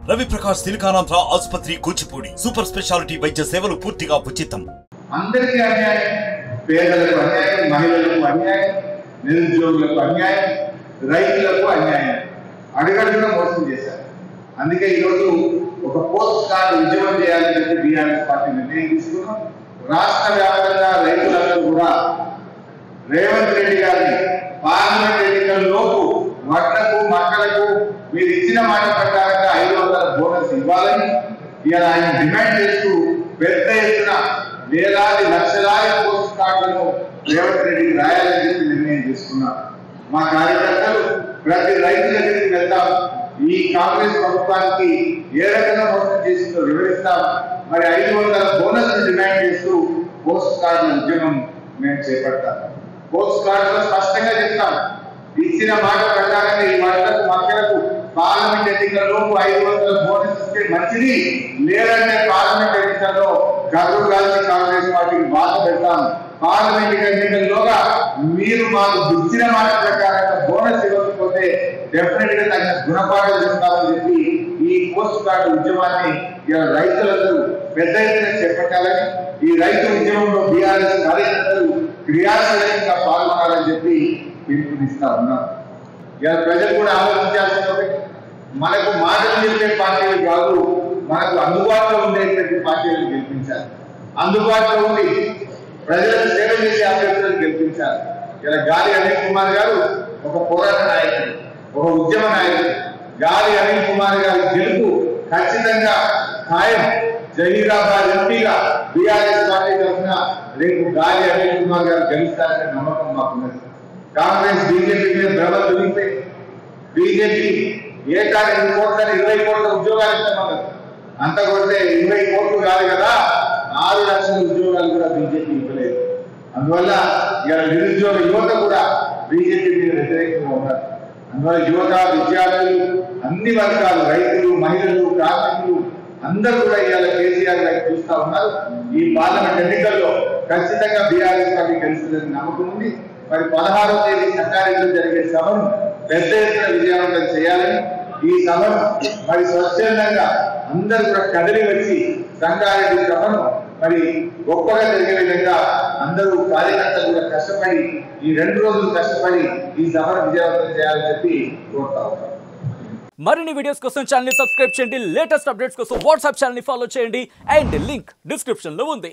రవి ప్రకాష్ సిలికానాంధ్ర ఆసుపత్రి Kuchipudi super speciality వైద్య సేవలు పూర్తిగా ఉచితం. అందరికీ అన్యాయం, పేదలకు అన్యాయం, మహిళలకు అన్యాయం, నిరుద్యోగులకు అన్యాయం, రైతులకు అన్యాయం, అడుగడుగున మోసం చేశారు. అందుకే ఈరోజు ఒక పోస్ట్ కార్డు ఉద్యమం చేయాలని చెప్పి బీఆర్ఎస్ పార్టీ నిర్ణయం తీసుకున్నాం. రాష్ట్ర వ్యాప్తంగా రైతులందరూ కూడా రేవంత్ రెడ్డి గారిని పార్లమెంట్ ఎన్నికల్లోపు వడ్లకు మక్కలకు మీరు ఇచ్చిన మాట ప్రకారంగా 500 బోనస్ ఇవ్వాలని ఇలా ఆయన డిమాండ్ చేస్తూ పెద్ద ఎత్తున వేలాది లక్షలాది పోస్ట్ కార్డులను రేవంత్ రెడ్డికి రాయాలని చెప్పి నిర్ణయం తీసుకున్నారు. మా కార్యకర్తలు ప్రతి రైతు దగ్గరికి వెళ్తాం, ఈ కాంగ్రెస్ ప్రభుత్వానికి ఏ రకంగా మోసం చేసిందో వివరిస్తాం. మరి 500 బోనస్ డిమాండ్ చేస్తూ పోస్ట్ కార్డుల ఉద్యమం మేము చేపడతాం. పోస్ట్ కార్డులో స్పష్టంగా చెప్తాం, ఇచ్చిన మాట ప్రకారంగా ఈ వడ్లకు మక్కలకు పార్లమెంట్ ఎన్నికల్లోపు 500 బోనస్ ఇస్తే మంచిది, లేదంటే పార్లమెంట్ ఎన్నికల్లో గర్రు గాల్చి కాంగ్రెస్ పార్టీకి బాధ పెడతాం. పార్లమెంట్ ఎన్నికల్లోగా మీరు మాకు ఇచ్చిన మాట ప్రకారంగా బోనస్ ఇవ్వకపోతే డెఫినెట్ గా తగిన గుణపాఠం చెప్తామని చెప్పి ఈ పోస్ట్ కార్డు ఉద్యమాన్ని ఇలా రైతులందరూ పెద్ద ఎత్తున చేపట్టాలని, ఈ రైతు ఉద్యమంలో బీఆర్ఎస్ కార్యకర్తలు క్రియాశీలంగా పాల్గొనాలని చెప్పి పిలుపునిస్తా ఉన్నారు. ఇలా ప్రజలు కూడా ఆలోచించాల్సిన మనకు మాటలు చెప్పే పార్టీలు కాదు, మనకు అందుబాటులో ఉండేటువంటి పార్టీలను గెలిపించాలి. అందుబాటులో ఉండి ప్రజలకు సేవ చేసే అభ్యర్థులను గెలిపించాలి. ఇలా గాలి అనిల్ కుమార్ గారు ఒక పోరాట నాయకుడు, ఒక ఉద్యమ నాయకుడు. గాలి అనిల్ కుమార్ గారి గెలుపు ఖచ్చితంగా ఖాయం. జహీరాబాద్ ఎంపీగా బీఆర్ఎస్ పార్టీ తరఫున రేపు గాలి అనిల్ కుమార్ గారు గెలుస్తారనే నమ్మకం మాకున్నది. కాంగ్రెస్ బీజేపీ మీద భ్రమ దురిగిపోయి బీజేపీ ఏటా 2 కోట్ల 20 కోట్ల ఉద్యోగాలు ఇస్తామన్నారు. అంత కొడితే 20 కోట్లు కాదు కదా, 6 లక్షల ఉద్యోగాలు కూడా బీజేపీ ఇవ్వలేదు. అందువల్ల ఇలా నిరుద్యోగ యువత కూడా బీజేపీ మీద వ్యతిరేకంగా ఉన్నారు. అందువల్ల యువత, విద్యార్థులు, అన్ని వర్గాలు, రైతులు, మహిళలు, కార్మికులు అందరూ కూడా ఇవాళ కేసీఆర్ గారికి చూస్తా ఉన్నారు. ఈ పార్లమెంట్ ఎన్నికల్లో ఖచ్చితంగా బీఆర్ఎస్ పార్టీ గెలుస్తుందని నమ్మకం ఉంది. మరి 16వ తేదీ సంగారెడ్డిలో జరిగే సభను పెద్ద ఎత్తున విజయవంతం చేయాలని, ఈ సభను మరి స్వచ్ఛందంగా అందరూ కూడా కదిలి వచ్చి సంగారెడ్డి సభను మరి గొప్పగా జరిగే విధంగా అందరూ కార్యకర్తలు కూడా కష్టపడి ఈ 2 రోజులు కష్టపడి ఈ సభను విజయవంతం చేయాలని చెప్పి కోరుతా ఉంటాం. మరిన్ని వీడియోస్ కోసం ఛానల్ ని సబ్స్క్రైబ్ చేయండి, లేటెస్ట్ అప్డేట్స్ కోసం వాట్సాప్ ఛానల్ ని ఫాలో చేయండి అండ్ లింక్ డిస్క్రిప్షన్ లో ఉంది.